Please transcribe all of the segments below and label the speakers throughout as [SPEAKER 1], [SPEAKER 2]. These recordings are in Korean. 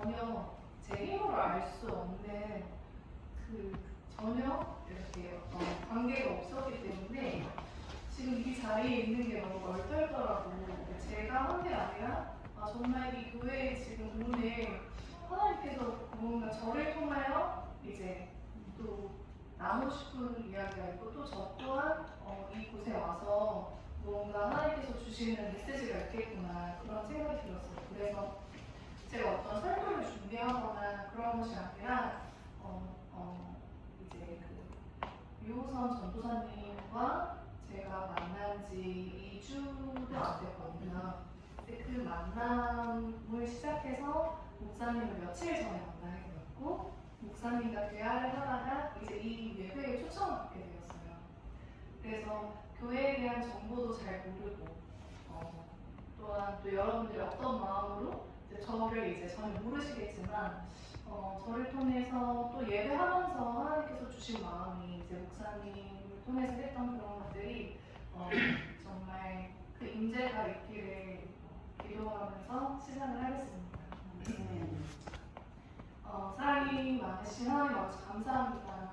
[SPEAKER 1] 전혀 제 힘으로 알 수 없는 전혀 이렇게 관계가 없었기 때문에 지금 이 자리에 있는 게 너무 얼떨더라고요. 제가 한 게 아니라 정말 이 교회에 지금 오늘 하나님께서 뭔가 저를 통하여 이제 또 나누고 싶은 이야기가 있고 또 저 또한 이곳에 와서 뭔가 하나님께서 주시는 메시지가 있겠구나 그런 생각이 들었어요. 그래서 제가 어떤 설교를 준비하거나 그런 것이 아니라 이제 유호선 전도사님과 제가 만난 지 2주도 안 됐거든요. 근데 그 만남을 시작해서 목사님을 며칠 전에 만나게 되었고 목사님과 대화를 하다가 이제 이 예배에 초청을 받게 되었어요. 그래서 교회에 대한 정보도 잘 모르고 또한 또 여러분들이 어떤 마음으로 저를 이제 전혀 모르시겠지만 저를 통해서 또 예배하면서 하나님께서 주신 마음이 이제 목사님을 통해서 했던 그런 것들이 정말 그 임재가 있기를 기도하면서 시작을 하겠습니다. 사랑이 많으신 하나님 아버지 감사합니다.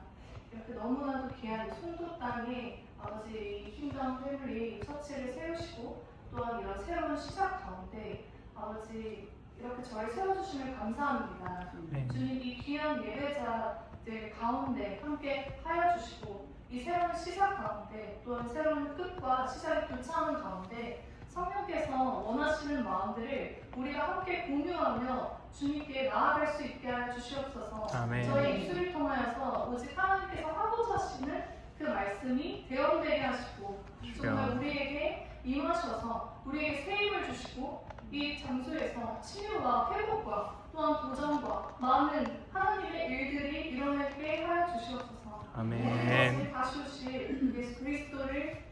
[SPEAKER 1] 이렇게 너무나도 귀한 송도 땅에 아버지 킹덤 패밀리 처치를 세우시고 또한 이런 새로운 시작 가운데 아버지 이렇게 저를 세워주시면 감사합니다. 주님 이 귀한 예배자들 가운데 함께 하여 주시고 이 새로운 시작 가운데 또한 새로운 끝과 시작이 교차하는 가운데 성령께서 원하시는 마음들을 우리가 함께 공유하며 주님께 나아갈 수 있게 하여 주시옵소서.
[SPEAKER 2] 아멘.
[SPEAKER 1] 저희 입술을 통하여서 오직 하나님께서 하고자 하시는 그 말씀이 대언되게 하시고 정말 우리에게 임하셔서 우리에게 새 힘을 주시고 이 장소에서 치유와 회복과 또한 도전과 많은 하나님의 일들이 일어나게 하여 주시옵소서.
[SPEAKER 2] 아멘.
[SPEAKER 1] 다시 오실 예수 그리스도를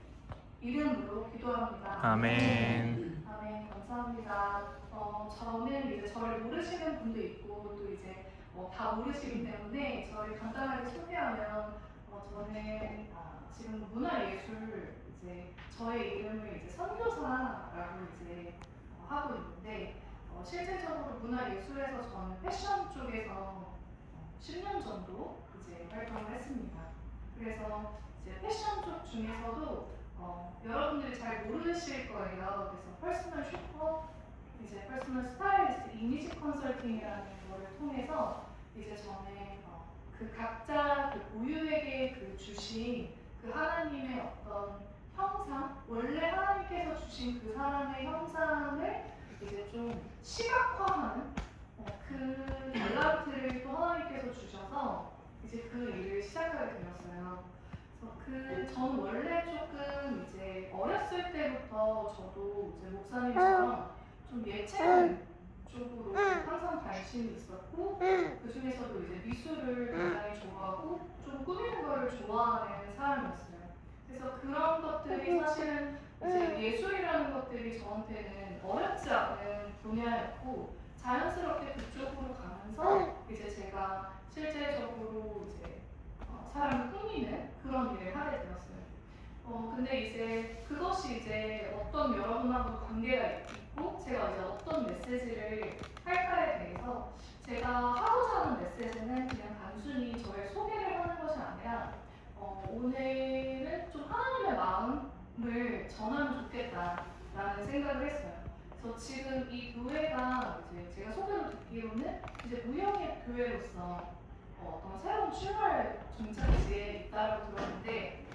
[SPEAKER 1] 이름으로 기도합니다.
[SPEAKER 2] 아멘.
[SPEAKER 1] 아멘. 감사합니다. 저는 이제 저를 모르시는 분도 있고 또 이제 다 모르시기 때문에 저를 간단하게 소개하면 저는 지금 문화예술 이제 저의 이름을 이제 선교사라고 이제 하고 있는데 실제적으로 문화예술에서 저는 패션 쪽에서 10년 정도 이제 활동을 했습니다. 그래서 이제 패션 쪽 중에서도 여러분들이 잘 모르실 거예요. 그래서 퍼스널 쇼퍼, 이제 퍼스널 스타일리스트, 이미지 컨설팅이라는 거를 통해서 이제 저는 그 각자 그 고유에게 그 주신 그 하나님의 어떤 형상, 원래 하나님께서 주신 그 사람의 형상을 이제 좀 시각화하는 그 탤런트를 또 하나님께서 주셔서 이제 그 일을 시작하게 되었어요. 그래서 전 원래 조금 이제 어렸을 때부터 저도 이제 목사님처럼 좀 예체능 쪽으로 항상 관심이 있었고 그 중에서도 이제 미술을 굉장히 좋아하고 좀 꾸미는 걸 좋아하는 사람이었어요. 그래서 그런 것들이 사실은 이제 예술이라는 것들이 저한테는 어렵지 않은 분야였고 자연스럽게 그쪽으로 가면서 이제 제가 실제적으로 이제 사람을 꾸미는 그런 일을 하게 되었어요. 근데 이제 그것이 이제 어떤 여러분하고 관계가 있고 제가 이제 어떤 메시지를 할까에 대해서 제가 하고자 하는 메시지는 그냥 단순히 저의 소개를 하는 것이 아니라 오늘은 좀 하나님의 마음을 전하면 좋겠다라는 생각을 했어요. 그래서 지금 이 교회가 이제 제가 소개를 듣기로는 이제 무형의 교회로서 어떤 새로운 출발 종착지에 있다고 들었는데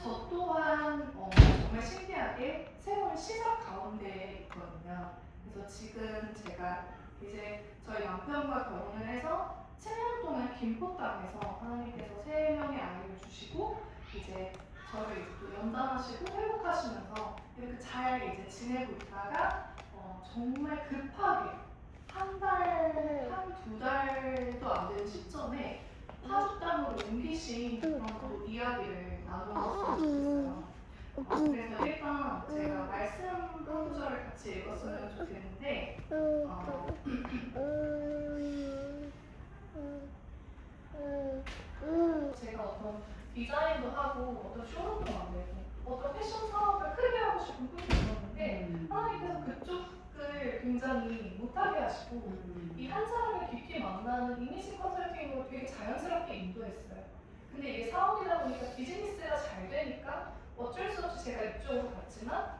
[SPEAKER 1] 저 또한 정말 신기하게 새로운 시작 가운데 있거든요. 그래서 지금 제가 이제 저희 남편과 결혼을 해서 7년 동안 김포 땅에서 하나님께서 3명의 아이를 주시고 이제 저를 이제 또 연단하시고 회복하시면서 이렇게 잘 이제 지내고 있다가 정말 급하게 한 두 달도 안 되는 시점에 파주 땅으로 옮기신 그런 또 이야기를 나누었으면 좋겠어요. 그래서 일단 제가 말씀 한 구절을 같이 읽었으면 좋겠는데 제가 어떤 디자인도 하고 어떤 쇼룸도 만들고 어떤 패션 사업을 크게 하고 싶은 꿈이 있었는데 하나님께서 그쪽을 굉장히 못하게 생각하게 하시고 이 한 사람을 깊이 만나는 이미지 컨설팅으로 되게 자연스럽게 인도했어요. 근데 이게 사업이다 보니까 비즈니스가 잘 되니까 어쩔 수 없이 제가 이쪽으로 갔지만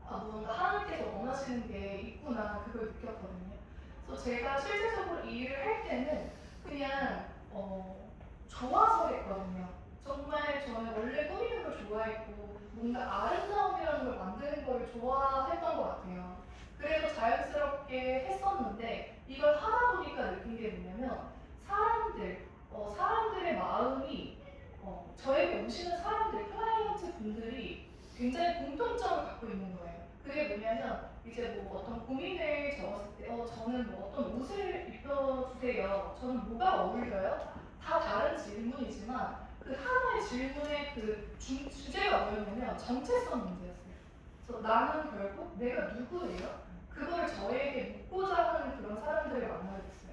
[SPEAKER 1] 뭔가 하나님께서 원하시는 게 있구나 그걸 느꼈거든요. 그래서 제가 실제적으로 이 일을 할 때는 그냥 좋아서 했거든요. 정말 저는 원래 꾸미는 걸 좋아했고 뭔가 아름다움이라는 걸 만드는 걸 좋아했던 것 같아요. 그래서 자연스럽게 했었는데 이걸 하다 보니까 느낀 게 뭐냐면 사람들의 마음이 저에게 오시는 사람들, 클라이언트 분들이 굉장히 공통점을 갖고 있는 거예요. 그게 뭐냐면 이제 뭐 어떤 고민을 적었을 때 저는 뭐 어떤 옷을 입혀주세요. 저는 뭐가 어울려요? 다 다른 질문이지만 그 하나의 질문의 그 주제가 뭐였냐면 정체성 문제였어요. 그래서 나는 결국 내가 누구예요? 그걸 저에게 묻고자 하는 그런 사람들을 만나게 됐어요.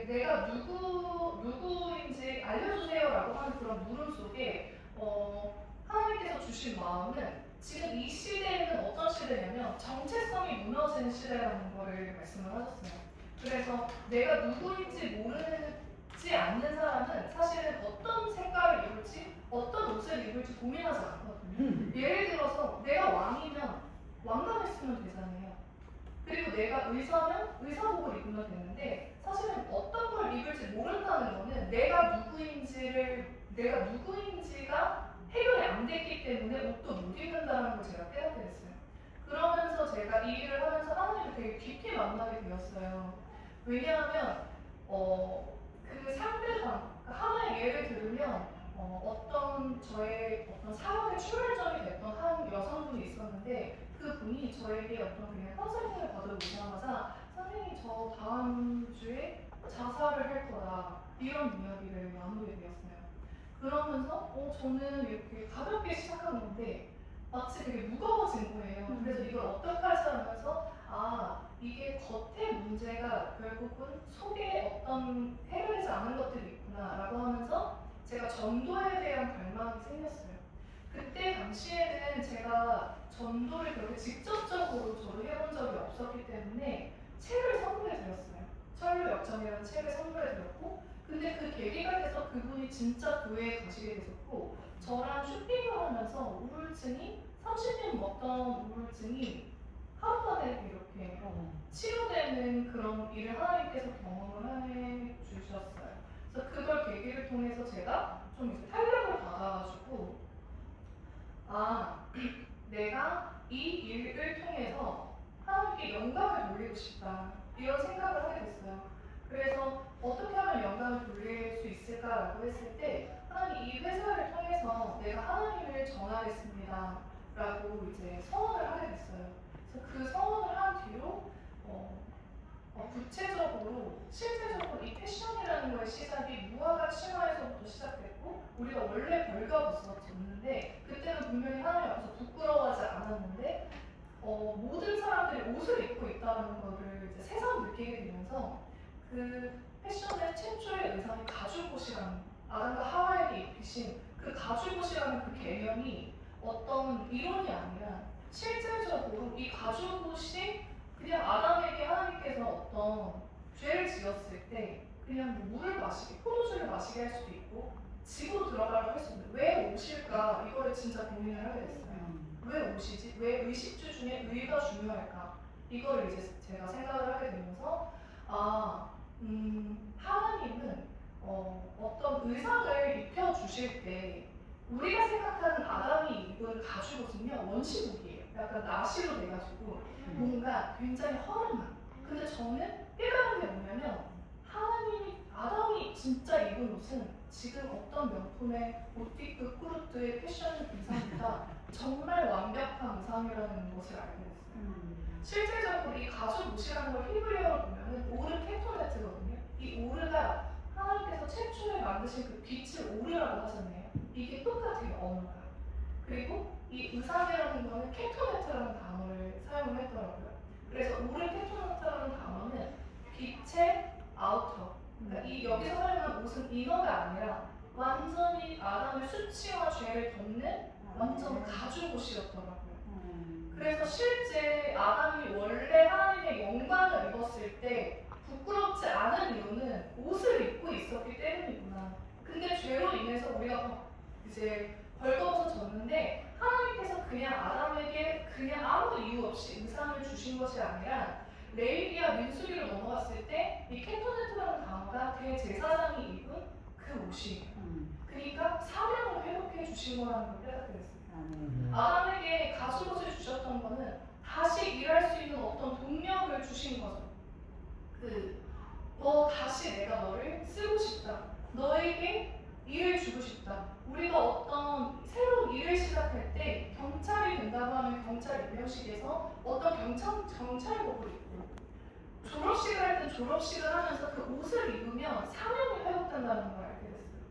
[SPEAKER 1] 내가 누구인지 알려주세요라고 하는 그런 물음 속에 하나님께서 주신 마음은 지금 이 시대에는 어떤 시대냐면 정체성이 무너지는 시대라는 거를 말씀을 하셨어요. 그래서 내가 누구인지 모르지 않는 사람은 사실은 어떤 색깔을 입을지 어떤 옷을 입을지 고민하지 않거든요. 예를 들어서 내가 왕이면 왕관을 쓰면 되잖아요. 그리고 내가 의사면 의사복을 입으면 되는데 사실은 어떤 걸 입을지 모른다는 거는 내가 누구인지가 해결이 안 됐기 때문에 옷도 못 입는다는 걸 제가 깨닫게 됐어요. 그러면서 제가 이 일을 하면서 하나님을 되게 깊이 만나게 되었어요. 왜냐하면 그 상대방 하나의 예를 들으면 저의 어떤 사업의 출발점이 됐던 한 여성분이 있었는데 그 분이 저에게 어떤 그냥 컨설팅을 받으러 오자마자 선생님 저 다음 주에 자살을 할 거다 이런 이야기를 나누게 되었어요. 그러면서 저는 이렇게 가볍게 시작한 건데 마치 되게 무거워진 거예요. 그래서 이걸 어떡하지 하면서 이게 겉의 문제가 결국은 속에 어떤 해결되지 않은 것들이 있구나라고 하면서 제가 전도에 대한 갈망이 생겼어요. 그때 당시에는 제가 전도를 그렇게 직접적으로 저도 해본 적이 없었기 때문에 책을 선물해 드렸어요. 철로 역정이라는 책을 선물해 드렸고 근데 그 계기가 돼서 그분이 진짜 교회에 가시게 되셨고 저랑 쇼핑을 하면서 우울증이 30년 먹던 우울증이 하루 만에 이렇게 치료되는 그런 일을 하나님께서 경험을 해 주셨어요. 그래서 그걸 계기를 통해서 제가 좀 이제 탄력을 받아가지고 내가 이 일을 통해서 하나님께 영광을 돌리고 싶다 이런 생각을 하게 됐어요. 그래서 어떻게 하면 영광을 돌릴 수 있을까라고 했을 때 하나님 이 회사를 통해서 내가 하나님을 전하겠습니다 라고 이제 서원을 하게 됐어요. 그래서 그 서원을 한 뒤로 구체적으로 실제적으로 이 패션이라는 거의 시작이 무화과 치마에서부터 시작됐고 우리가 원래 벌거벗었는데 그때는 분명히 하나님 앞에서 부끄러워하지 않았는데 모든 사람들이 옷을 입고 있다는 거를 이제 새삼 느끼게 되면서 그 패션의 최초의 의상이 가죽옷이라는 아담과 하와에게 입히신 그 가죽옷이라는 그 개념이 어떤 이론이 아니라 실질적으로 이 가죽옷이 그냥 아담에게 하나님께서 어떤 죄를 지었을 때 그냥 뭐 물을 마시게, 포도주를 마시게 할 수도 있고 집으로 들어가라고 할 수도 있는데 왜 옷일까? 이거를 진짜 고민을 하게 됐어요. 왜 옷이지? 왜 의식주 중에 의가 중요할까? 이거를 이제 제가 생각을 하게 되면서 하나님은 어떤 의상을 입혀주실 때 우리가 생각하는 아담이 입은 가죽옷은요 원시복이에요. 약간 나시로 돼가지고 뭔가 굉장히 허름한. 근데 저는 깨달은 게 뭐냐면 하나님이 아담이 진짜 입은 옷은 지금 어떤 명품의 보티크 쿠르트의 패션 의상보다 정말 완벽한 의상이라는 것을 알게 됐어요. 실질적으로 이 가죽 옷이라는 걸 히브리어로 보면은 오르 케토네트거든요. 이 오르가 하나님께서 최초에 만드신 그 빛을 오르라고 하잖아요. 이게 똑같아요, 언어가. 그리고 이 의상이라는 거는 케토네트라는 단어를 사용을 했더라고요. 그래서 오르 케토네트라는 단어는 빛의 아우터. 그러니까 이 여기서 사용한 옷은 이너가 아니라 완전히 아담의 수치와 죄를 덮는 완전 가죽 옷이었더라고요. 그래서 실제 아담이 원래 하나님의 영광을 입었을 봤을 때 부끄럽지 않은 이유는 옷을 입고 있었기 때문이구나. 근데 죄로 인해서 우리가 이제 벌거벗어졌는데 하나님께서 그냥 아담에게 그냥 아무 이유 없이 의상을 주신 것이 아니라 레위기와 민수기로 넘어갔을 때 이 켄토네트라는 단어가 대제사장이 입은 그 옷이 그러니까 사명을 회복해 주신 거라는 걸 깨닫게 됐습니다. 아담에게 가죽옷을 주셨던 거는 다시 일할 수 있는 어떤 동력을 주신 거죠. 너 다시 내가 너를 쓰고 싶다. 너에게 일을 주고 싶다. 우리가 어떤 새로운 일을 시작할 때 경찰이 된다고 하면 경찰 임명식에서 어떤 경찰복을 입고 졸업식을 할 때 졸업식을 하면서 그 옷을 입으면 사명이 회복된다는 걸 알게 됐어요.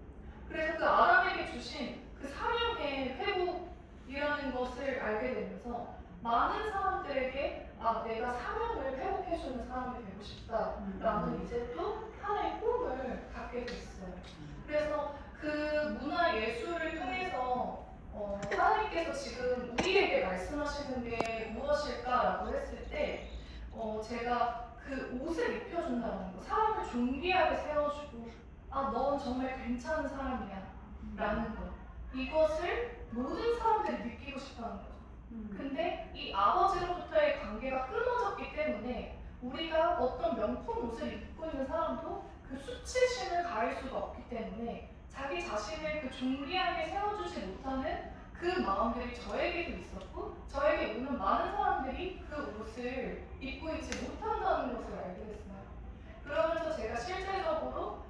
[SPEAKER 1] 그래서 그 아담에게 주신 그 사명의 회복이라는 것을 알게 되면서 많은 사람들에게 내가 사명을 회복해주는 사람이 되고 싶다라는 이제 또 하나의 꿈을 갖게 됐어요. 그래서 그 문화 예술을 통해서 하나님께서 지금 우리에게 말씀하시는 게 무엇일까라고 했을 때 제가 그 옷을 입혀준다는 거, 사람을 존귀하게 세워주고 넌 정말 괜찮은 사람이야 라는 것, 이것을 모든 사람들이 느끼고 싶어하는 거죠. 근데 이 아버지로부터의 관계가 끊어졌기 때문에 우리가 어떤 명품 옷을 입고 있는 사람도 그 수치심을 가릴 수가 없기 때문에 자기 자신을 그 존귀하게 세워주지 못하는 그 마음들이 저에게도 있었고 저에게 오는 많은 사람들이 그 옷을 입고 있지 못한다는 것을 알게 됐어요. 그러면서 제가 실제적으로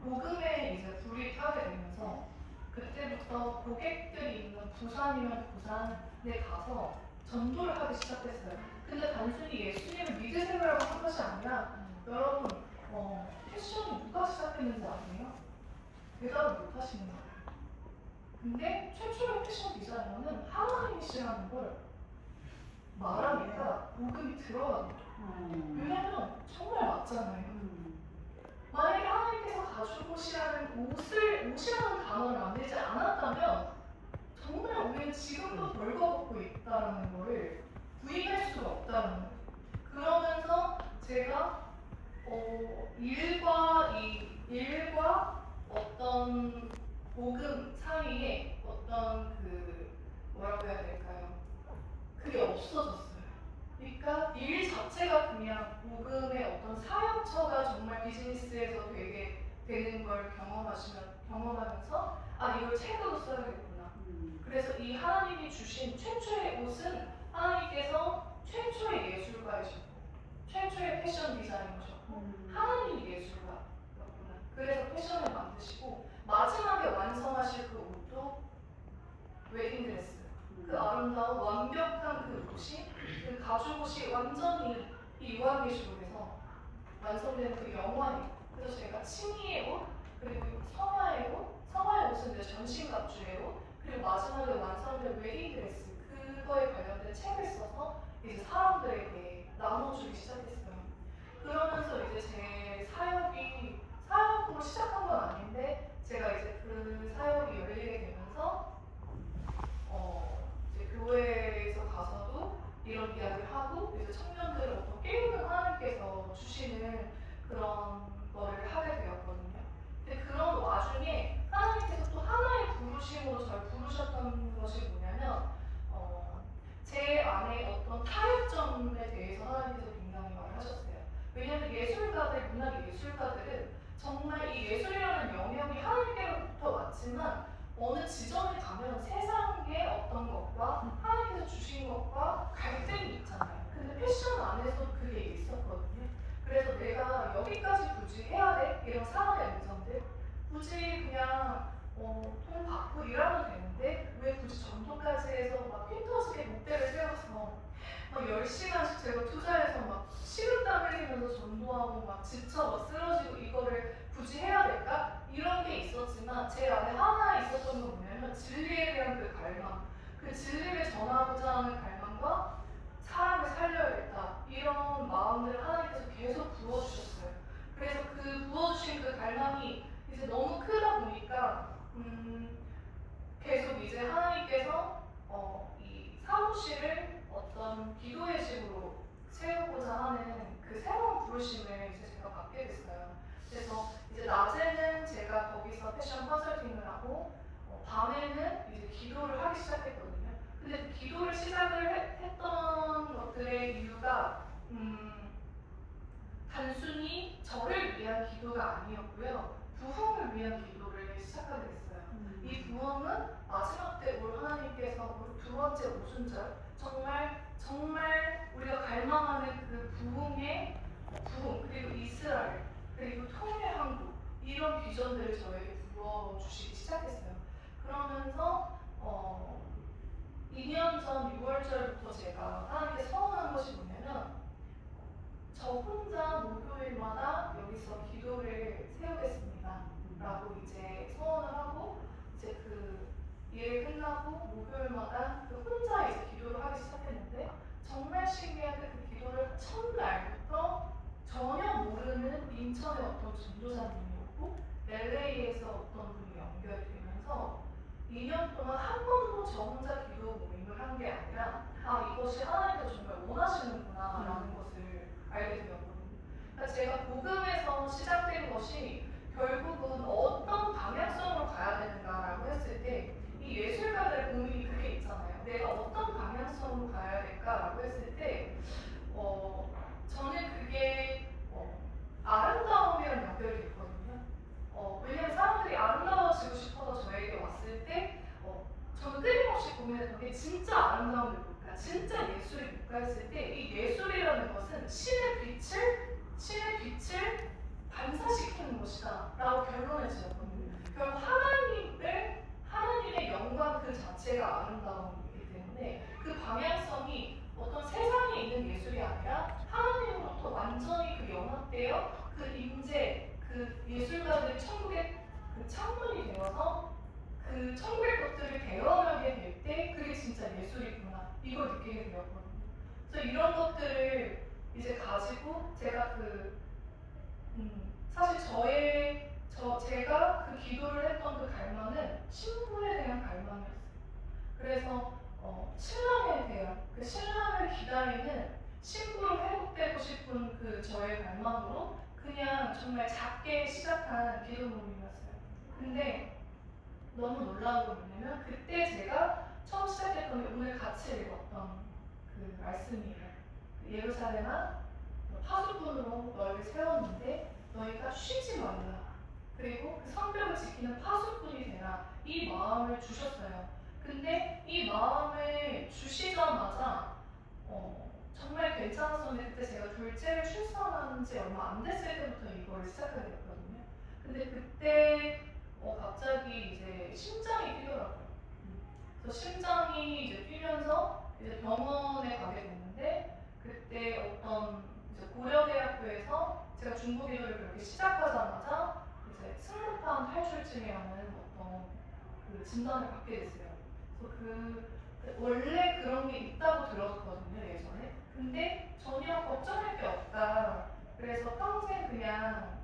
[SPEAKER 1] 복음에 이제 불이 타게 되면서 그때부터 고객들이 있는 부산이면 부산에 가서 전도를 하기 시작했어요. 근데 단순히 예수님을 믿으세요라고 한 것이 아니라 여러분 패션이 누가 시작했는지 아세요? 대답을 못 하시는 거예요. 근데 최초의 패션 디자이너는 하나님이시라는 걸 말하니까 복음이 들어가요. 왜냐면 정말 맞잖아요. 만약에 하나님께서 가죽옷이라는 옷이라는 단어를 만들지 않았다면 정말 우리는 지금도 벌거벗고 있다는 것을 부인할 수가 없다는 거예요. 그러면서 제가 일과 어떤 복음 사이에 어떤 뭐라고 해야 될까요? 그게 없어졌어요. 그러니까 일 자체가 그냥 복음의 어떤 사역처가 정말 비즈니스에서 되게 되는 걸 경험하면서 이걸 책으로 써야겠구나. 그래서 이 하나님이 주신 최초의 옷은 하나님께서 최초의 예술가이셨고 최초의 패션 디자이너셨고 하나님이 예술가였구나. 그래서 패션을 만드시고 마지막에 완성하실 그 옷도 웨딩드레스, 그 아름다운 완벽한 그 옷이 그 가죽옷이 완전히 이 요한계시록에서 완성된 그 영화예요. 그래서 제가 칭의의 옷, 그리고 성화의 옷, 성화의 옷은 이제 전신갑주의 옷, 그리고 마지막에 완성된 웨딩드레스 그거에 관련된 책을 써서 이제 사람들에게 나눠주기 시작했어요. 그러면서 이제 제 사역으로 시작한 건 아닌데 제가 이제 그 사역이 열리게 되면서 이제 교회에서 가서도 이런 이야기를 하고 이제 청년들을 어떤 깨우는 하나님께서 주시는 그런 거를 하게 되었거든요. 근데 그런 와중에 하나님께서 또 하나의 부르심으로 저를 부르셨던 것이 뭐냐면 제 안에 어떤 타협점에 대해서 하나님께서 굉장히 말하셨어요. 왜냐하면 예술가들, 문학 예술가들은 정말 이 예술이라는 영역이 하나님께로부터 왔지만 어느 지점에 가면 세상의 어떤 것과 하나님께서 주신 것과 갈등이 있잖아요. 근데 패션 안에서도 그게 있었거든요. 그래서 내가 여기까지 굳이 해야 돼? 이런 사람의 의견들 굳이 그냥 돈 받고 일하면 되는데 왜 굳이 전도까지 해서 막 핀터스게 목대를 세워서 막 10시간씩 제가 투자해서 막 식은땀 흘리면서 전도하고 막 지쳐 막 쓰러지고 이거를 굳이 해야 될까? 이런 게 있었지만 제 안에 하나 있었던 건 뭐냐면 진리에 대한 그 갈망, 그 진리를 전하고자 하는 갈망과 사람을 살려야겠다 이런 마음들을 하나님께서 계속 부어주셨어요. 그래서 그 부어주신 그 갈망이 이제 너무 크다 보니까 계속 이제 하나님께서 이 사무실을 어떤 기도의 집으로 세우고자 하는 부르심을 이제 제가 받게 됐어요. 그래서 이제 낮에는 제가 거기서 패션 컨설팅을 하고 밤에는 이제 기도를 하기 시작했거든요. 근데 그 기도를 시작을 했던 것들의 이유가 단순히 저를 위한 기도가 아니었고요. 부흥을 위한 기도를 시작하게 됐어요. 이 부흥은 마지막 때 올 하나님께서 두 번째 오순절 정말 우리가 갈망하는 그 부흥의 부흥 그리고 이스라엘 그리고 통일 한국 이런 비전들을 저에게 부어주시기 시작했어요. 그러면서 2년 전 6월절부터 제가 하나님께 서원한 것이 뭐냐면 저 혼자 목요일마다 여기서 기도를 세우겠습니다 라고 이제 서원을 하고 이제 그 일 끝나고 목요일마다 그 혼자 이제 기도를 하기 시작했는데 정말 신기하게 그 기도를 첫날부터 전혀 모르는 인천의 어떤 전도사님이었고 LA에서 어떤 분이 연결되면서 2년 동안 한 번도 저 혼자 기도 모임을 한 게 아니라 이것이 하나님께서 정말 원하시는구나 라는 것을 알게 되었거든요. 그러니까 제가 복음에서 시작된 것이 결국은 어떤 방향성으로 가야 되는가라고 했을 때 이 예술가들의 고민이 그게 있잖아요. 내가 어떤 방향성으로 가야 될까라고 했을 때 저는 그게 아름다움이랑 연결이 됐거든요. 왜냐면 사람들이 아름다워지고 싶어서 저에게 왔을 때 저는 끊임없이 고민했던 게 진짜 아름다움이 뭘까? 진짜 예술이 뭘까? 했을 때 이 예술이라는 것은 신의 빛을 반사시키는 것이다 라고 결론을 지었거든요. 결국 하나님의 영광 그 자체가 아름다움이기 때문에 그 방향성이 어떤 세상에 있는 예술이 아니라 하나님으로부터 완전히 그 연합되어 그 임재, 그 예술가들이 천국의 그 창문이 되어서 그 천국의 것들을 대화하게 될 때 그게 진짜 예술이구나 이걸 느끼게 되었거든요. 그래서 이런 것들을 이제 가지고 제가 사실 제가 그 기도를 했던 그 갈망은 신부에 대한 갈망이었어요. 그래서 신랑에 대한 그 신랑을 기다리는 신부로 회복되고 싶은 그 저의 갈망으로 그냥 정말 작게 시작한 기도 모임이었어요. 근데 너무 놀라운 건 뭐냐면 그때 제가 처음 시작했던 게 오늘 같이 읽었던 그 말씀이에요. 예루살렘아 파수꾼으로 너희를 세웠는데 너희가 쉬지 말라. 그리고 그 성벽을 지키는 파수꾼이 되라. 이 마음을 주셨어요. 근데 이 마음을 주시자마자 정말 괜찮았었는데 그때 제가 둘째를 출산한 지 얼마 안 됐을 때부터 이걸 시작하게 됐거든요. 근데 그때 갑자기 이제 심장이 뛰더라고요. 그래서 심장이 이제 뛰면서 이제 병원에 가게 됐는데 그때 어떤 이제 고려대학교에서 제가 중부기도를 그렇게 시작하자마자 이제 승무판 탈출증이라는 어떤 그 진단을 받게 됐어요. 그래서 원래 그런 게 있다고 들었거든요 예전에. 근데 전혀 걱정할 게 없다. 그래서 평생 그냥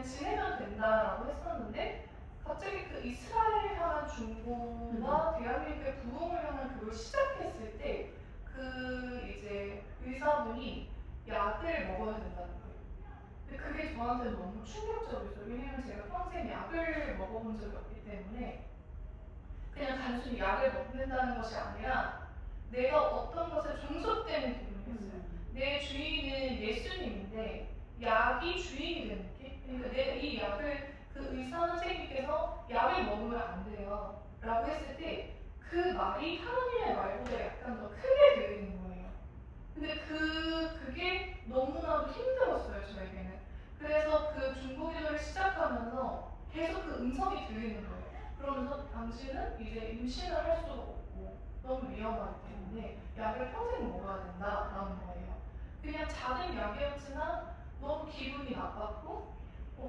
[SPEAKER 1] 지내면 된다라고 했었는데 갑자기 그 이스라엘 향한 중보와 대한민국의 부흥을 향한 그걸 시작했을 때 그 이제 의사분이 약을 먹어야 된다는 거예요. 근데 그게 저한테 너무 충격적이었어요. 왜냐면 제가 평생 약을 먹어본 적이 없기 때문에 그냥 단순히 약을 먹는다는 것이 아니라 내가 어떤 것에 종속되는 기분이었어요. 내 주인은 예수님인데 약이 주인이 되는 느낌? 그러니까 내가 이 약을 그 의사 선생님께서 약을 먹으면 안 돼요 라고 했을 때 그 말이 하나님의 말보다 약간 더 크게 들리는 거예요. 근데 그게 너무나도 힘들었어요 저에게는. 그래서 그 중보기도를 시작하면서 계속 그 음성이 들리는 거예요. 그러면서 당신은 이제 임신을 할 수가 없고 너무 위험하기 때문에 약을 평생 먹어야 된다라는 거예요. 그냥 작은 약이었지만 너무 기분이 나빴고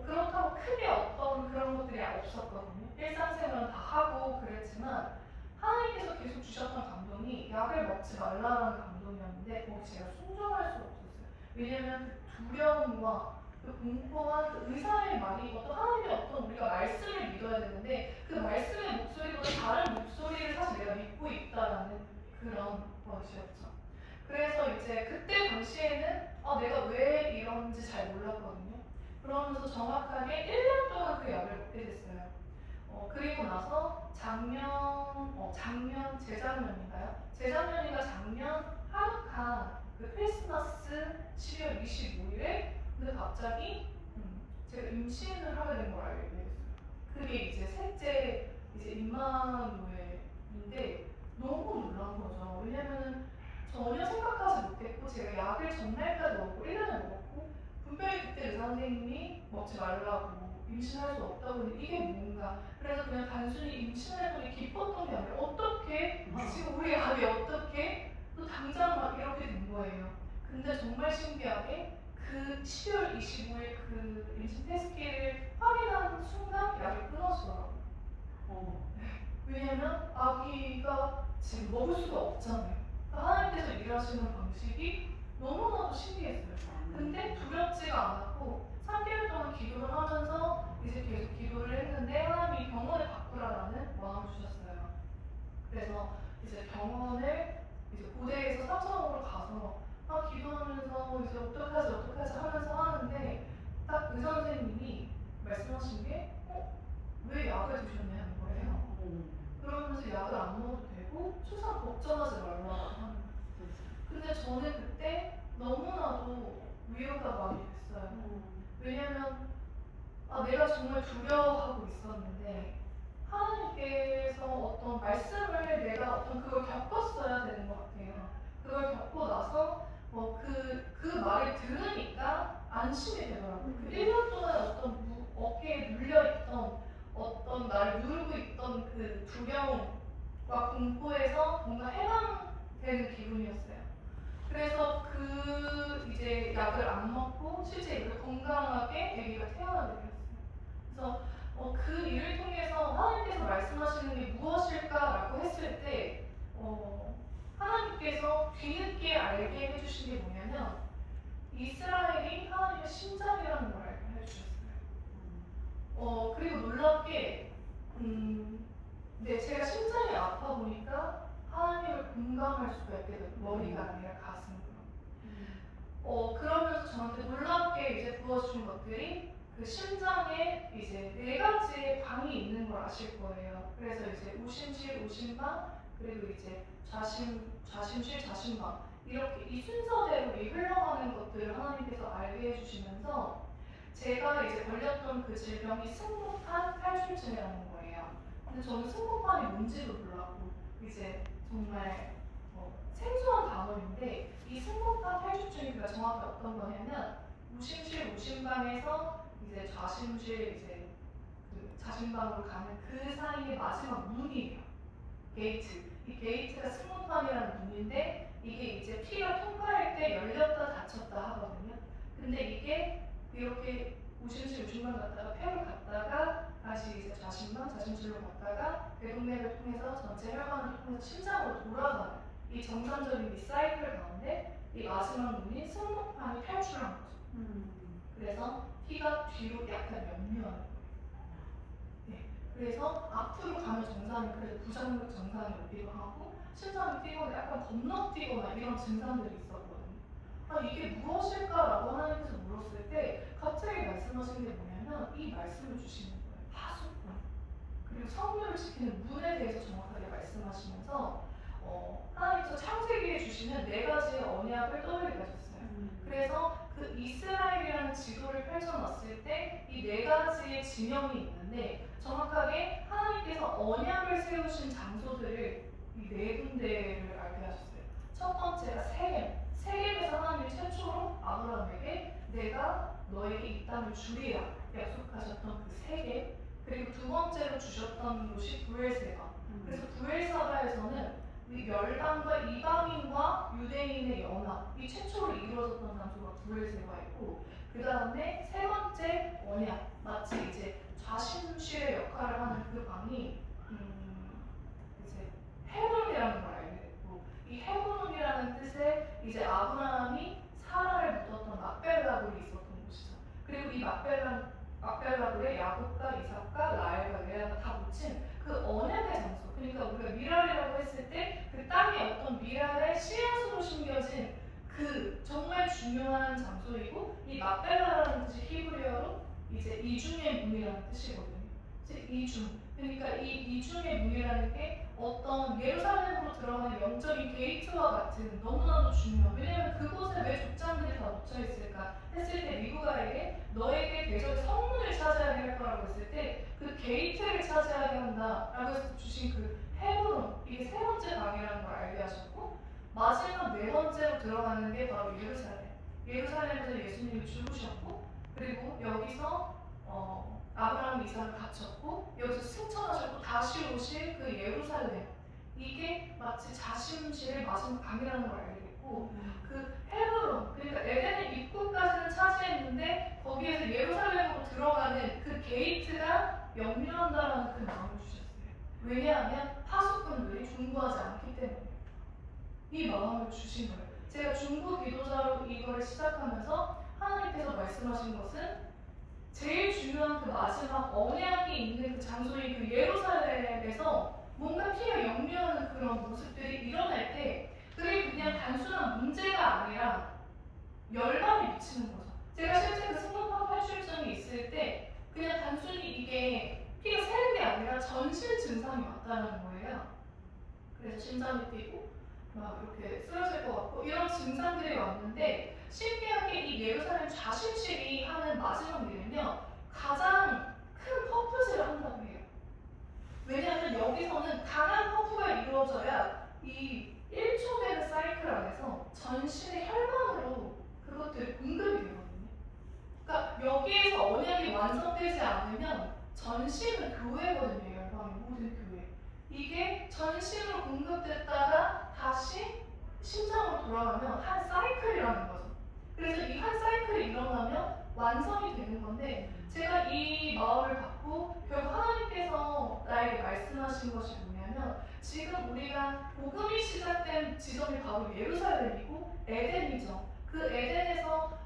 [SPEAKER 1] 그렇다고 크게 어떤 그런 것들이 없었거든요. 일상생활은 다 하고 그랬지만 하나님께서 계속 주셨던 감동이 약을 먹지 말라는 감동이었는데 거기 제가 순종할 수가 없었어요. 왜냐면 그 두려움과 그 공포와 그 의사의 말이 하나님의 어떤 우리가 말씀을 믿어야 되는데 그 말씀의 목소리보다 다른 목소리를 사실 내가 믿고 있다라는 그런 것이었죠. 그래서 이제 그때 당시에는 내가 왜 이런지 잘 몰랐거든요. 그러면서 정확하게 1년 동안 그 약을 먹게 됐어요. 그리고 나서 재작년인가요? 재작년인가 작년 하루카 그 크리스마스 12월 25일에 근데 갑자기 제가 임신을 하게 된 걸 알게 됐어요. 그게 이제 셋째 이제 임마누엘인데 너무 놀란 거죠. 왜냐면은 전혀 생각하지 못했고 제가 약을 전날까지 먹고 1년을 먹었고 분명히 그때 의사 선생님이 먹지 말라고 임신할 수 없다고 했는데 이게 뭔가 그래서 그냥 단순히 임신했더니 기뻤던 게 아니라 어떻게 지금 우리 아이 어떻게 또 당장 막 이렇게 된 거예요. 근데 정말 신기하게 그 12월 25일 그 임신 테스트를 확인한 순간 약이 끊어지더라고요. 왜냐면 아기가 지금 먹을 수가 없잖아요. 하나님께서 일하시는 방식이 너무나도 신기했어요. 근데 두렵지가 않았고 3개월 동안 기도를 하면서 이제 계속 기도를 했는데 하나님이 병원을 바꾸라라는 마음을 주셨어요. 그래서 이제 병원을 이제 고대에서 삼성으로 가서 기도하면서 이제 어떡하지 하면서 하는데 딱 의사 선생님이 말씀하신 게 왜 약을 드셨냐는 거예요. 그러면서 약을 안 먹어도 되고 추상 걱정하지 말라고 하는 거예요. 근데 저는 그때 너무나도 위로가 많이 됐어요. 왜냐면 내가 정말 두려워하고 있었는데 하나님께서 어떤 말씀을 내가 어떤 그걸 겪었어야 되는 것 같아요. 그걸 겪고 나서 그 말을 들으니까 안심이 되더라고요. 그 1년 동안 어떤 어깨에 눌려있던 어떤 나를 누르고 있던 그 두려움과 공포에서 뭔가 해방되는 기분이었어요. 그래서 이제 약을 안 먹고 실제 이렇게 건강하게 아기가 태어나게 되었어요. 그래서 그 일을 통해서 하나님께서 말씀하시는 게 무엇일까라고 했을 때 하나님께서 뒤늦게 알게 해주신 게 뭐냐면 이스라엘이 하나님의 심장이라는 걸 알게 해주셨어요. 그리고 놀랍게 제가 심장이 아파 보니까 하나님을 공감할 수가 있게 돼요. 머리가 아니라 가슴으로. 그러면서 저한테 놀랍게 이제 부어주신 것들이 그 심장에 이제 4가지의 방이 있는 걸 아실 거예요. 그래서 이제 우심실, 우심방, 그리고 이제 좌심실, 좌심방 이렇게 이 순서대로 흘러가는 것들을 하나님께서 알게 해주시면서 제가 이제 걸렸던 그 질병이 승모판 탈출증이라는 거예요. 근데 저는 승모판이 뭔지도 몰랐고 이제 정말 생소한 단어인데 이 승모판 탈출증이 정확히 어떤 거냐면 우심실, 우심방에서 이제 좌심실 이제 그 좌심방으로 가는 그 사이의 마지막 문이에요. 게이트. 이 게이트가 승모판이라는 문인데 이게 이제 피가 통과할 때 열렸다 닫혔다 하거든요. 근데 이게 이렇게 우심실, 우심방 갔다가 폐를 갔다가 다시 이제 좌심방, 좌심실로 갔다가 대동맥을 통해서 전체 혈관을 통해서 심장으로 돌아가는 이 정상적인 이 사이클 가운데 이 마지막 문이 승모판이 탈출한 거죠. 그래서 피가 뒤로 약간 역류하는 거예요. 네. 그래서 앞으로 가면 정상이 그래도 부정맥 정상이 오기도 하고 심장이 뛰거나 약간 건너뛰거나 이런 증상들이 있었거든요. 이게 무엇일까라고 하나님께서 물었을 때 갑자기 말씀하신 게 뭐냐면 이 말씀을 주시는 거예요. 파수꾼. 그리고 성령을 지키는 문에 대해서 정확하게 말씀하시면서 하나님께서 창세기에 주시는 4가지의 언약을 떠올리게 하셨어요. 그래서 그 이스라엘이라는 지도를 펼쳐놨을 때 이 4가지의 지명이 있는데 정확하게 하나님께서 언약을 세우신 장소들을 이 4군데를 알게 하셨어요. 첫 번째가 세겜. 세겜에서 하나님이 최초로 아브라함에게 내가 너에게 이 땅을 주리라 약속하셨던 그 세겜. 그리고 두 번째로 주셨던 곳이 부엘세바. 그래서 부엘사바에서는 이 멸당과 이방인과 유대인의 연합이 최초로 이루어졌던 장소가 부엘세바이고 그 다음에 세 번째 언약 마치 이제 좌심실의 역할을 하는 그 방이 이제 헤브론이라는 걸 알게 됐고 이 헤브론이라는 뜻에 이제 아브라함이 사라를 묻었던 막벨라굴이 있었던 곳이죠. 그리고 이 막벨라굴에 야곱과 이삭과 라헬과 레아가 다 묻힌 그 언약의 장소. 그러니까 우리가 미랄이라고 했을 때 그 땅에 어떤 미랄의 씨앗으로 심겨진 그리고 이 막벨라라는 뜻이 히브리어로 이제 이중의 문이라는 뜻이거든요. 이제 이중. 그러니까 이 이중의 문이라는 게 어떤 예루살렘으로 들어가는 영적인 게이트와 같은 너무나도 중요한. 왜냐하면 그곳에 왜 족장들이 다 묻혀 있을까 했을 때 미국아에게 너에게 대적의 성문을 차지하게 할 거라고 했을 때 그 게이트를 차지하게 한다라고 해서 주신 그 헤브론, 이게 세 번째 방이라는 걸 알게 하셨고, 마지막 네 번째로 들어가는 게 바로 예루살렘. 예루살렘에서 예수님이 죽으셨고, 그리고 여기서 아브라함 이삭을 바쳤고, 여기서 승천하셨고 다시 오실 그 예루살렘, 이게 마치 자신실의 마지막 방이라는 걸 알게 됐고, 그 헤브론, 그러니까 에덴의 입구까지는 차지했는데 거기에서 예루살렘으로 들어가는 그 게이트가 역류한다라는 그 마음을 주셨어요. 왜냐하면 파수꾼들이 중보하지 않기 때문에 이 마음을 주신 거예요. 제가 중보 기도자로 이거를 시작하면서 하나님께서 말씀하신 것은 제일 중요한 그 마지막 언약이 있는 그 장소인 그 예루살렘에서 뭔가 피가 역류하는 그런 모습들이 일어날 때 그게 그냥 단순한 문제가 아니라 열망이 미치는 거죠. 제가 실제 그 승무파 탈출증이 있을 때 그냥 단순히 이게 피가 새는 게 아니라 전신 증상이 왔다는 거예요. 그래서 심장이 뛰고 막 이렇게 쓰러질 것 같고 이런 증상들이 왔는데 신기하게 이 예루살렘 자신실이 하는 마지막 일은요 가장 큰 퍼프질을 한다고 해요. 왜냐하면 여기서는 강한 퍼프가 이루어져야 이 1초 되는 사이클 안에서 전신의 혈관으로 그것들이 공급이 되거든요. 그러니까 여기에서 언약이 완성되지 않으면 전신은 교회거든요. 열방의 모든 교회. 이게 전신으로 공급됐다가 다시 심장으로 돌아가면 한 사이클이라는 거죠. 그래서 이 한 사이클이 일어나면 완성이 되는 건데 제가 이 마음을 받고 결국 하나님께서 나에게 말씀하신 것이 뭐냐면 지금 우리가 복음이 시작된 지점이 바로 예루살렘이고 에덴이죠. 그 에덴에서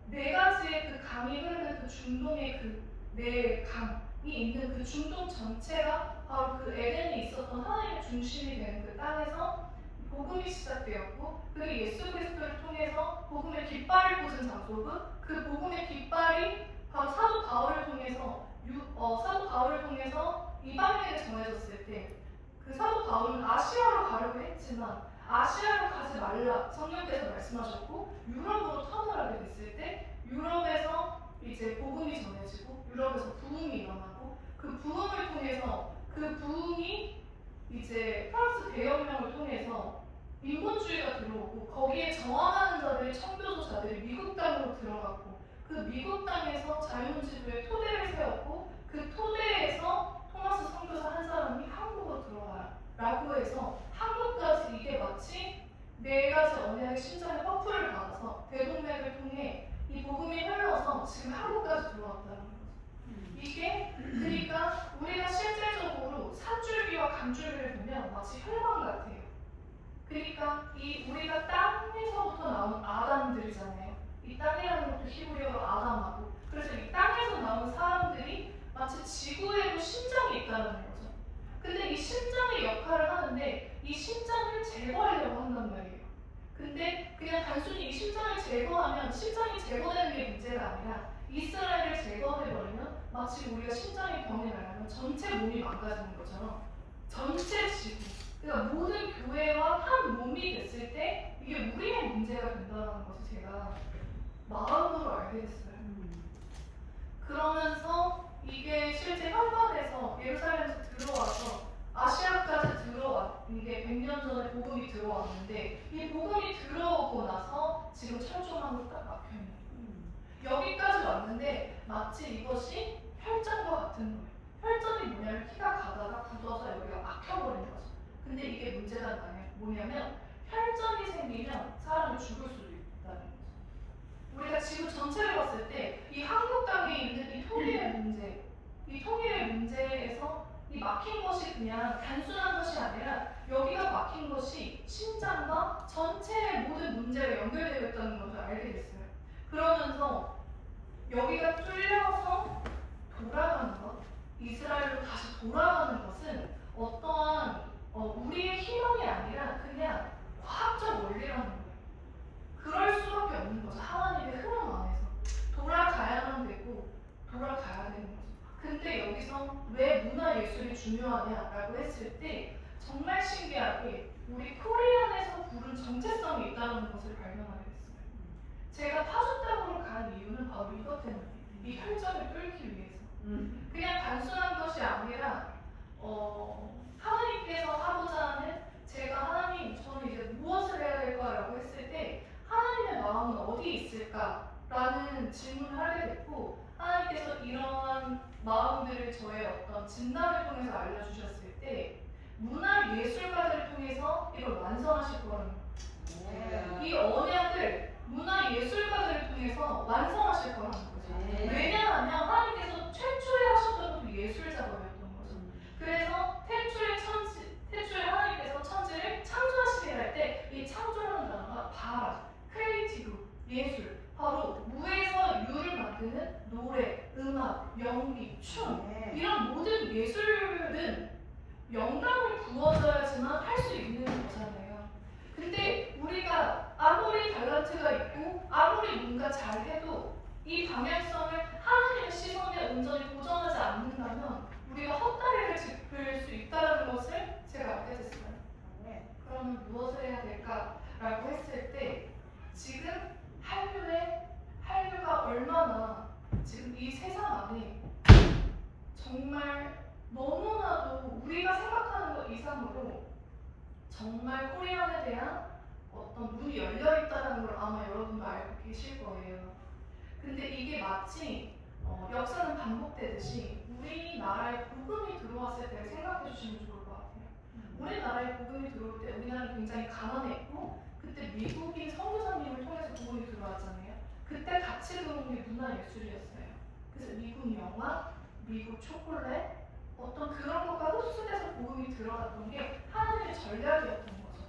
[SPEAKER 1] 네 가지의 그 강이 흐르는 그 중동의 그 네 강이 있는 그 중동 전체가 바로 그 에덴에 있었던 하나님의 중심이 되는 그 땅에서 복음이 시작되었고 그리고 예수 그리스도를 통해서 복음의 깃발을 꽂은 장소고 그 복음의 깃발이 바로 사도 바울을 통해서 이방인에게 전해졌을 때 그 사도 바울은 아시아로 가려고 했지만 아시아로 가지 말라 성령께서 말씀하셨고 유럽으로 터널하게 됐을 때 유럽에서 이제 복음이 전해지고 유럽에서 부흥이 일어나고 그 부흥을 통해서 그 부흥이 이제 프랑스 대혁명을 통해서 인본주의가 들어오고 거기에 저항하는 자들이 청교도자들이 미국 땅으로 들어갔고 그 미국 땅에서 자유민주주의의 토대를 세웠고 그 토대에서 토마스 선교사 한 사람이 한국으로 들어와라 라고 해서 한국까지 이게 마치 네 가지 언약의 심장의 퍼프를 받아서 대동맥을 통해 이 복음이 흘러서 지금 한국까지 들어왔다는 거죠. 이게 그러니까 우리가 실제적으로 산줄기와 강줄기를 보면 마치 혈관 같아요. 그러니까 이 우리가 땅에서부터 나온 아담들이잖아요. 이 땅이라는 것도 히브리어로 아담하고 그래서 이 땅에서 나온 사람들이 마치 지구에도 심장이 있다는 거죠. 근데 이 심장의 역할을 하는데 이 심장을 제거하려고 한단 말이에요. 근데 그냥 단순히 이 심장을 제거하면 심장이 제거되는 게 문제가 아니라 이스라엘을 제거해버리면 마치 우리가 심장이 병이 나면 전체 몸이 망가지는 것처럼 전체 지구 그러니까 모든 교회와 한 몸이 됐을 때 이게 우리의 문제가 된다는 것을 제가 마음으로 알게 됐어요. 그러면서 이게 실제 혈관에서 예루살렘에서 들어와서 아시아까지 들어왔 이게 100년 전에 복음이 들어왔는데 이 복음이 들어오고 나서 지금 철조망으로 딱 막혀있는 거예요. 여기까지 왔는데 마치 이것이 혈전과 같은 거예요. 혈전이 뭐냐면 피가 가다가 굳어서 여기가 막혀버린 거죠. 근데 이게 문제가 뭐냐면 혈전이 생기면 사람이 죽을 수도 있다는 거죠. 우리가 지구 전체를 봤을 때 이 한국 땅에 있는 이 통일의 문제, 이 통일의 문제에서 이 막힌 것이 그냥 단순한 것이 아니라 여기가 막힌 것이 심장과 전체의 모든 문제가 연결되어 있다는 것을 알게 됐어요. 그러면서 여기가 뚫려서 돌아가는 것, 이스라엘로 다시 돌아가는 것은 어떠한 우리의 희망이 아니라 그냥 과학적 원리라는 거예요. 그럴 수밖에 없는 거죠. 하나님의 흐름 안에서. 중요하냐라고 했을 때 정말 신기하게 우리 코리안에서 부른 정체성이 있다는 것을 발견하게 됐어요. 제가 파주댐으로 간 이유는 바로 이것 때문이에요. 이 혈전을 뚫기 위해서. 그냥 단순한 것이 아니라 하나님께서 하고자 하는 제가 하나님 저는 이제 무엇을 해야 될까라고 했을 때 하나님의 마음은 어디 있을까라는 질문을 하게 됐고 하나님께서 이러한 마음들을 저의 어떤 진단을 통해서 알려주셨을 때 문화 예술가들을 통해서 이걸 완성하실 거라는 거예요. 이 언약을 문화 예술가들을 통해서 완성하실 거라는 거죠. 왜냐하면 하나님께서 최초에 하셨던 것도 예술 작업이었던 거죠. 그래서 태초에 하나님께서 천지를 창조하시게 할 때 이 창조라는 단어가 바라, 크리에이티브, 예술, 바로 무에서 유를 만드는 노래, 음악, 연기, 춤 이런 모든 예술은 영감을 부어줘야지만 할 수 있는 거잖아요. 근데 우리가 아무리 탤런트가 있고 아무리 뭔가 잘해도 이 방향성을 하나님의 시선에 온전히 고정하지 않는다면 우리가 헛다리를 짚을 수 있다는 것을 제가 알게 됐어요. 그러면 무엇을 해야 될까라고 했을 때 지금 한류가 얼마나 지금 이 세상 안에 정말 너무나도 우리가 생각하는 것 이상으로 정말 코리안에 대한 어떤 문이 열려 있다는 걸 아마 여러분도 알고 계실 거예요. 근데 이게 마치 역사는 반복되듯이 우리나라에 복음이 들어왔을 때를 생각해 주시면 좋을 것 같아요. 우리나라에 복음이 들어올 때 우리나라는 굉장히 가난했고 그때 미국인 선교사님을 통해서 복음이 들어왔잖아요. 그때 같이 들어온 게 문화예술이었어요. 그래서 미국 영화, 미국 초콜릿 어떤 그런 것과 흡수돼서 복음이 들어갔던 게 하나님의 전략이었던 거죠.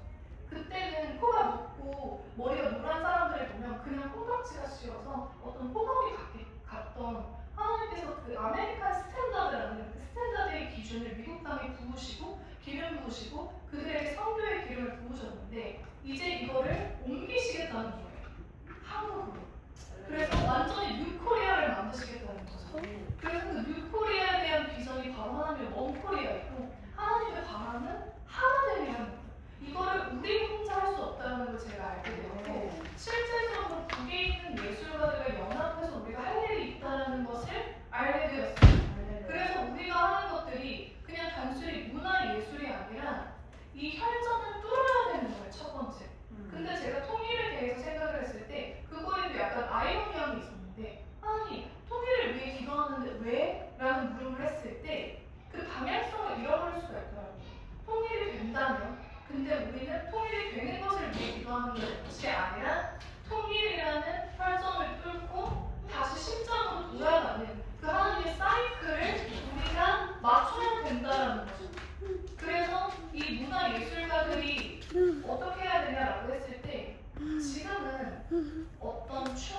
[SPEAKER 1] 그때는 코가 높고 머리가 노란 사람들을 보면 그냥 콩깍지가 씌워서 어떤 호감이 갔던 하나님께서 그 아메리칸 스탠다드라는 그 스탠다드의 기준을 미국 땅에 부으시고 기름 부으시고 그들에게 선교의 기름을 부으셨는데 이제 이거를 옮기시겠다는 거예요. 한국으로. 그래서 완전히 뉴코리아를 만드시겠다는 거죠. 그래서 그 뉴코리아에 대한 비전이 바로 하나님의 원코리아이고 하나님의 바람은 하나됨이라는 거예요. 이거를 우리 혼자 할 수 없다는 걸 제가 알게 되었고 실제적으로 북에 있는 예술가들과 연합해서 우리가 할 일이 있다는 것을 알게 되었어요. 그래서 우리가 하는 것들이 그냥 단순히 문화 예술이 아니라 이 혈전을 뚫어야 되는 거예요. 첫 번째. 근데 제가 통일에 대해서 생각을 했을 때 그거에도 약간 아이러니함이 있었는데 하나님 통일을 위해 기도하는데 왜? 라는 물음을 했을 때 그 방향성을 잃어버릴 수가 있더라고요. 통일이 된다면 근데 우리는 통일이 되는 것을 위해 기도하는 것이 아니라 통일이라는 혈전을 뚫고 다시 심장으로 돌아가는 그 하나님의 사이클을 우리가 맞춰야 된다는 거죠. 그래서 이 문화 예술가들이 어떻게 해야 되냐라고 했을 때 지금은 어떤 춤,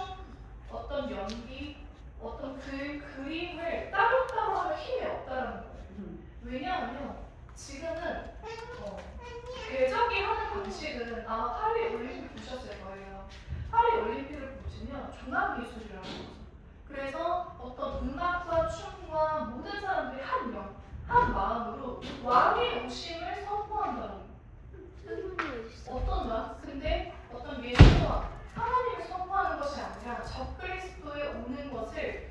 [SPEAKER 1] 어떤 연기, 어떤 그림을 따로따로 하면 힘이 없다는 거예요. 왜냐하면 지금은 궤적이 하는 방식은 아마 파리 올림픽 보셨을 거예요. 파리 올림픽을 보시면 종합예술이라는 거죠. 그래서 어떤 음악과 춤과 모든 사람들이 한 마음으로 왕의 오심을 선포한다는 거예요. 어떤 왕? 근데 어떤 예수와 하나님을 선포하는 것이 아니라 적그리스도에 오는 것을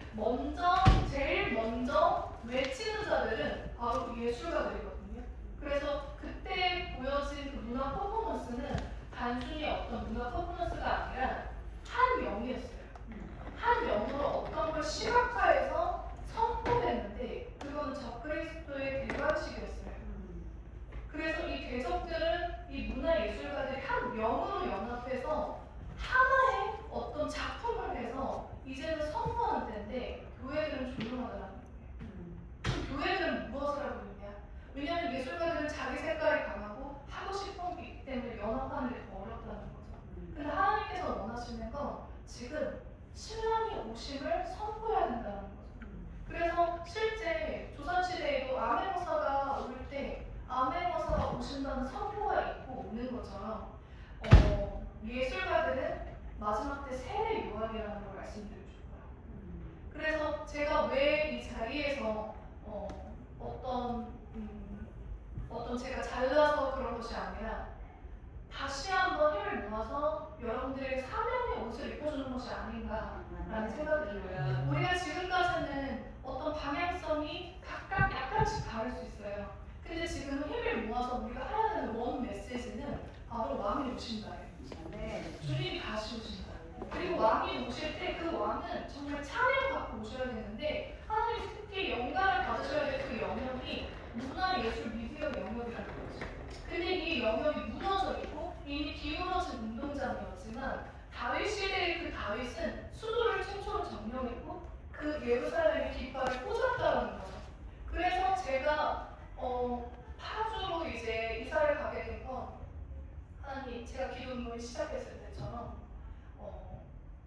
[SPEAKER 1] 제일 먼저 외치는 자들은 바로 예술가들이거든요. 그래서 그때 보여진 그 문화 퍼포먼스는 단순히 어떤 문화 퍼포먼스가 아니라 한 영이었어요. 한 영으로 어떤 걸 시각화해서 선포했는데 그거는 적그리스도의 대관식이었어요. 그래서 이 대적들은 이 문화 예술가들이 한 영으로 연합해서 하나의 어떤 작품을 해서 이제는 선포하는 때인데 교회들은 조용하더라는 거예요. 교회들은 무엇을 하고 있냐? 왜냐하면 예술가들은 자기 색깔이 강하고 하고 싶은 게 있기 때문에 연합하는 게 더 어렵다는 거죠. 근데 하나님께서 원하시는 건 지금 신랑의 오심을 선포해야 된다는 거죠. 그래서 실제 조선시대에도 아메모사가 올 때 아메모사가 오신다는 선포가 있고 오는 것처럼 예술가들은 마지막 때 세례 요한이라는 걸 말씀드리고 싶어요. 그래서 제가 왜 이 자리에서 어떤 어떤 제가 잘나서 그런 것이 아니라 다시 한번 힘을 모아서 여러분들에게 사명의 옷을 입혀주는 것이 아닌가라는 생각이 들어요. 우리가 지금까지는 어떤 방향성이 각각 약간씩 다를 수 있어요. 근데 지금은 힘을 모아서 우리가 해야 되는 원 메시지는 바로 왕이 오신다예요. 주님이 다시 오신다. 그리고 왕이 오실 때 그 왕은 정말 찬양 받고 오셔야 되는데 하나님이 특히 영광을 받으셔야 될 그 영역이 문화, 예술, 미디어 영역이라는 거죠. 근데 이 영역이 무너져 있고 이미 기울어진 운동장이었지만 다윗 시대의 그 다윗은 수도를 최초로 점령했고 그 예루살렘의 깃발을 꽂았다는 거죠. 그래서 제가 파주로 이제 이사를 가게 된 건 하나님 제가 기도문을 시작했을 때처럼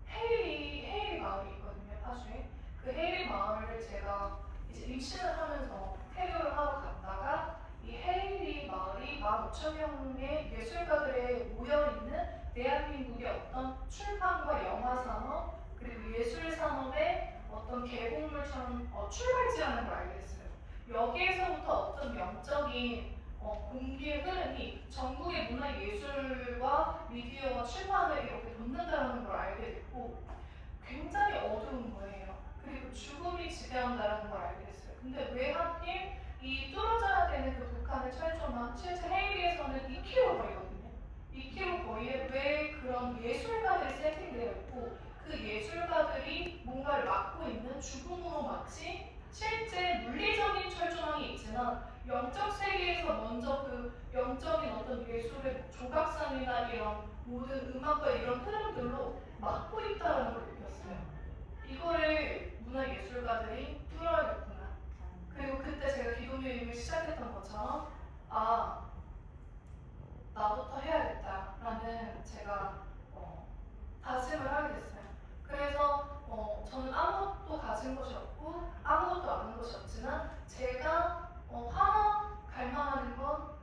[SPEAKER 1] 헤일리 마을이 있거든요, 파주에. 그 헤일리 마을을 제가 이제 임신을 하면서 태교를 하러 갔다가 이 헤일리 마을이 15,000명의 예술가들의 모여있는 대한민국의 어떤 출판과 영화 산업 그리고 예술 산업의 어떤 개곡물처럼 출발지라는 걸 알게 됐어요. 여기에서부터 어떤 영적인 공기의 흐름이 전국의 문화 예술과 미디어와 출판을 이렇게 돕는다는 걸 알게 됐고 굉장히 어두운 거예요. 그리고 죽음이 지배한다는 걸 알게 됐어요. 근데 왜 하필 이 뚫어져야 되는 그 북한의 철조망 실제 헤이리에서는 2km 거리거든요. 2km 거리에 왜 그런 예술가들이 세팅되어 있고 그 예술가들이 뭔가를 막고 있는 죽음으로 마치 실제 물리적인 철조망이 있지만 영적 세계에서 먼저 그 영적인 어떤 예술의 조각상이나 이런 모든 음악과 이런 흐름들로 막고 있다는 걸 느꼈어요. 이거를 문화예술가들이 뚫어야겠구나. 그리고 그때 제가 기도모임을 시작했던 것처럼 나부터 해야겠다라는 제가 다짐을 하게 됐어요. 그래서 저는 아무것도 가진 것이 없고 아무것도 아는 것이 없지만 제가 하나 갈망하는 건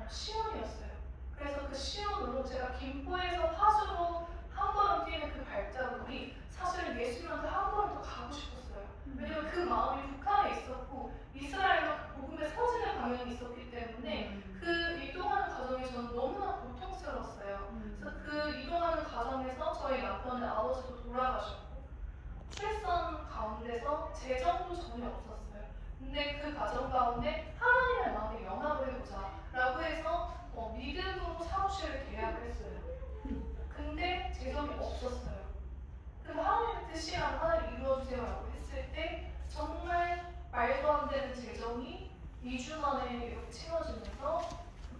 [SPEAKER 1] 시온이었어요. 그래서 그 시온으로 제가 김포에서 파주로 한 걸음 뛰는 그 발자국이 사실은 예수님한테 한 걸음 더 가고 싶었어요. 왜냐면 그 마음이 북한에 있었고 이스라엘과 복음의 서지는 방향이 있었기 때문에 그 이동하는 과정이 저는 너무나 고통스러웠어요. 그래서 그 이동하는 과정에서 저희 남편의 아버지도 돌아가셨고 출산 가운데서 재정도 전혀 없었어요. 근데 그 과정 가운데 하나님의 마음에 영합을 해보자 라고 해서 믿음으로 사무실을 계약을 했어요. 근데 재정이 없었어요. 그럼 하나님의 뜻이 하나님 이루어주세요 라고 했을 때 정말 말도 안 되는 재정이 2주 만에 이렇게 채워지면서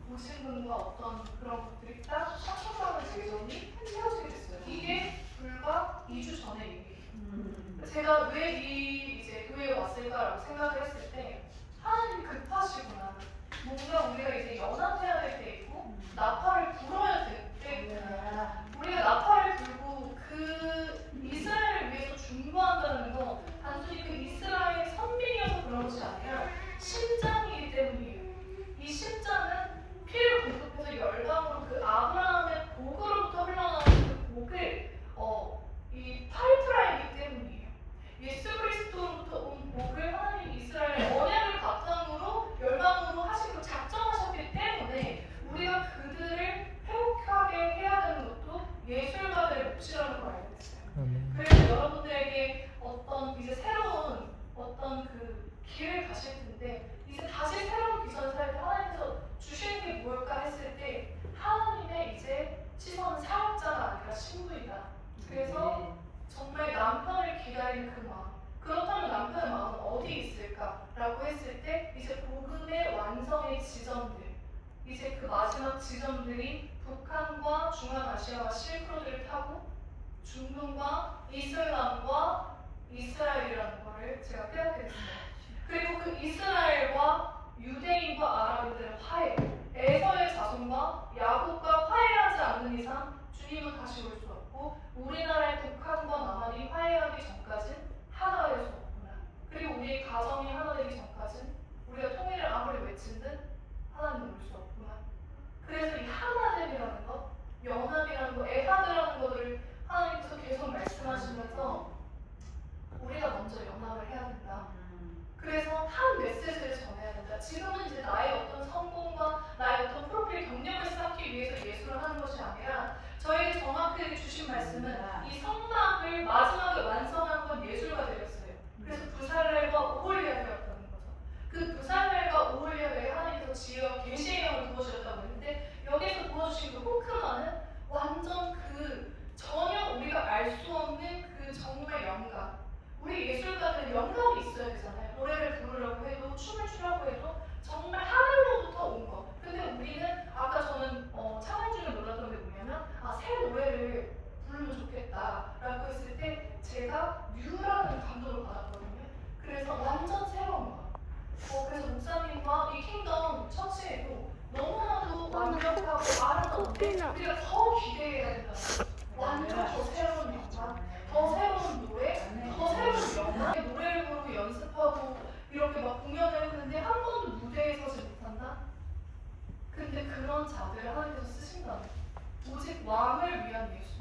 [SPEAKER 1] 보신분과 어떤 그런 것들이 딱 확정하는 재정이 채워지게 됐어요. 이게 불과 2주 전의 일이에요. 제가 왜 이제 교회에 왔을까라고 생각을 했을 때 하나님이 급하시구나. 뭔가 우리가 이제 연합해야 될 때 있고 나팔을 불어야 될 때 있구나. 우리가 나팔을 불고 그 이스라엘을 위해서 중보한다는 건 단순히 그 이스라엘의 선민이어서 그런 것이 아니라 심장이기 때문이에요. 이 심장은 피를 공급해서 열방으로 그 아브라함의 복으로부터 흘러나오는 그 복을 이 파이프라인이기 때문이에요. 예수 그리스도로부터 온 복을 하나님 이스라엘의 언약을 바탕으로 열방으로 하시기로 작정하셨기 때문에 우리가 그들을 회복하게 해야 되는 것도 예술가들의 몫이라는 걸 알고 있어요. 그래서 여러분들에게 어떤 이제 새로운 어떤 그 길을 가실 텐데 이제 다시 새로운 비전을 살 때 하나님께서 주시는 게 뭘까 했을 때 하나님의 이제 시선은 사역자가 아니라 신부이다. 그래서 정말 남편을 기다리는 그 마음. 그렇다면 남편의 마음은 어디 있을까라고 했을 때 이제 복음의 완성의 지점들, 이제 그 마지막 지점들이 북한과 중앙아시아와 실크로드를 타고 중동과 이슬람과 이스라엘이라는 것을 제가 깨닫게 됐어요. 그리고 그 이스라엘과 유대인과 아랍인들의 화해, 에서의 자손과 야곱과 화해하지 않는 이상 주님은 다시 올 수 없고 우리나라의 북한과 남한이 화해하기 전까진 하나가 될 수 없구나. 그리고 우리의 가정이 하나 되기 전까진 우리가 통일을 아무리 외친 듯 하나님은 올 수 없구나. 그래서 이 하나됨이라는 것, 연합이라는 것, 애하드라는 것을 하나님께서 계속 말씀하시면서 우리가 먼저 연합을 해야 된다. 그래서 한 메시지를 전해야 된다. 지금은 이제 나의 어떤 성공과 아니라 저에게 정확하게 주신 말씀은 이 성막을 마지막에 완성한 건 예술가들이었어요. 그래서 부살렐과 오홀리아베였다는 거죠. 그 부살렐과 오홀리아베에 하나님께서 지혜와 계시의 영을 부어주셨다고 했는데 여기서 부어주신 그 호크마는 완전 그 전혀 우리가 알 수 없는 그 정말 영감. 우리 예술가들은 영감이 있어야 되잖아요. 노래를 부르려고 해도 춤을 추려고 해도 정말 하늘로부터 온 거. 근데 우리는 아까 저는 찬양 중에 놀랐던 게 뭐냐면 새 노래를 부르면 좋겠다라고 했을 때 제가 뉴라는 감동을 받았거든요. 그래서 완전 새로운 거. 그래서 목사님과 이 킹덤 처치에도 너무나도 완벽하고 아름다운데 우리가 더 기대해야 된다는 거죠. 완전 더 새로운 영감, 더 새로운 노래, 더 새로운 영감. 노래를 부르고 연습하고 이렇게 막 공연을 했는데 한 번도 무대에 서지 못한다? 근데 그런 자들을 하나님께서 쓰신다는 거예요. 오직 왕을 위한 예수,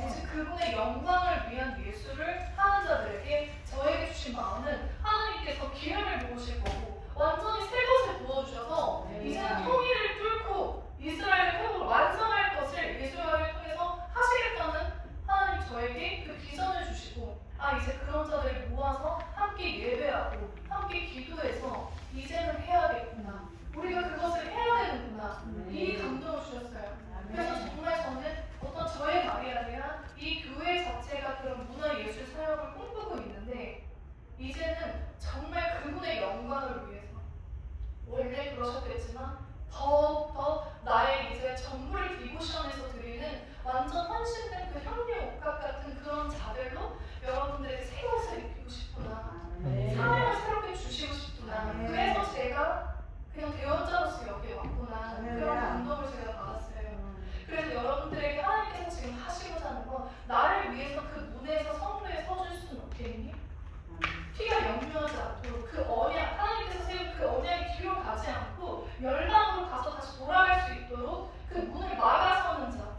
[SPEAKER 1] 오직 그분의 영광을 위한 예수를 하는 자들에게 저에게 주신 마음은 하나님께서 기름을 부으실 거고 완전히 새 것을 부어주셔서 이제는 통일을 뚫고 이스라엘을 회복을 완성할 것을 예수를 통해서 하시겠다는 하나님 저에게 그 비전을 주시고 이제 그런 자들을 모아서 함께 예배하고 함께 기도해서 이제는 해야겠구나, 우리가 그것을 해야 되는구나, 이 감동을 주셨어요. 그래서 정말 저는 어떤 저의 말이 아니라 이 교회 자체가 그런 문화예술 사역을 꿈꾸고 있는데 이제는 정말 그분의 영광을 위해서 원래 그러셨겠지만 더욱더 나의 이제 전부를 디보션에서 드리는 완전 헌신된 그 현미옥각 같은 그런 자들로 여러분들에게 새 옷을 입히고 싶구나, 사랑을 새롭게 주시고 싶구나. 그래서 제가 그냥 대원자로서 여기에 왔구나, 그런 감동을 제가 받았어요. 그래서 여러분들에게 하나님께서 지금 하시고자 하는 건 나를 위해서 그 문에서 성도에 서줄 수는 없겠니? 피가 역류하지 않도록 그 언약, 하나님께서 세운 그 언약이 뒤로 가지 않고 멸망으로 가서 다시 돌아갈 수 있도록 그 문을 막아서는 자,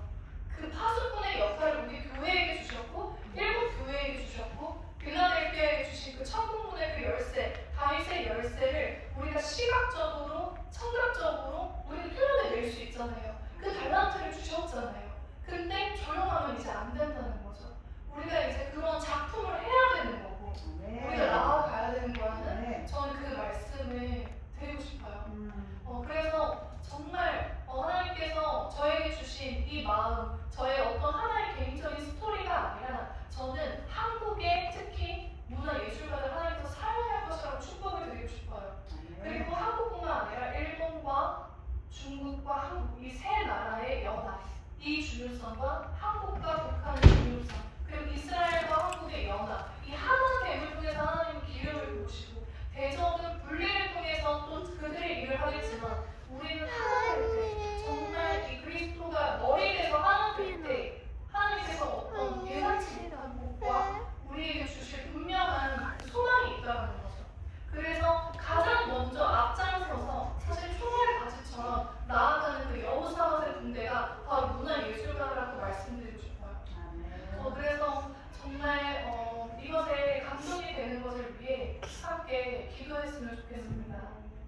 [SPEAKER 1] 그 파수꾼의 역할을 우리 교회에게 주셨고 일곱 교회에게 주셨고 빌라델피아에게 주신 그 천국문의 그 열쇠, 다윗의 열쇠를 우리가 시각적으로, 청각적으로 우리는 표현해낼 수 있잖아요. 그 달란트를 주셨잖아요. 근데 조용하면 이제 안 된다는 거죠. 우리가 이제 그런 작품을 해야 되는 거고 우리가 나아가야 되는 거라는 저는 그 말씀을 드리고 싶어요. 그래서 정말 하나님께서 저에게 주신 이 마음, 저의 어떤 하나의 개인적인 스토리가 아니라 저는 한국의 특히 문화예술가들 하나님께서 사용할 것이라고 축복을 드리고 싶어요. 그리고 한국뿐만 아니라 일본과 중국과 한국 이 세 나라의 연합, 이 중요성과 한국과 북한의 중요성, 그리고 이스라엘과 한국의 연합, 이 하나됨을 통해서 하나님은 기름을 부으시고 대적은 분리를 통해서 또 그들의 일을 하겠지만 우리는 하나 될 때, 정말 이 그리스도가 머리 돼서 하나 될 때 하나님께서 어떤 예상치 못한 복과 우리에게 주실 분명한 소망이 있다는 거죠. 그래서 가장 먼저 앞장서서 사실 총알 바지처럼 나아가는 그 여호사밧의 군대가 바로 문화예술가라고 말씀드리고 싶어요. 그래서 정말 이것에 감동이 되는 것을 위해 함께 기도했으면 좋겠습니다.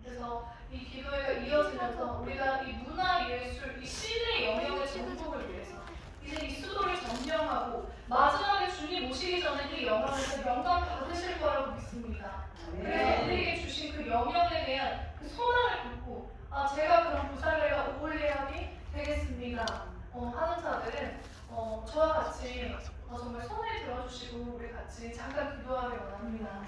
[SPEAKER 1] 그래서 이 기도회가 이어지면서 우리가 이 문화예술, 이 신의 영역의 전복을 위해서 이제 이 수도를 점령하고 마지막에 주님 오시기 전에 이 영광에서 영광 받으실 거라고 믿습니다. 그래서 우리에게 주신 그 영역에 대한 그 소망을 품고 제가 그런 부살렐과 오홀리압이 되겠습니다 하는 자들은 저와 같이 정말 손을 들어주시고 우리 같이 잠깐 기도하길 원합니다.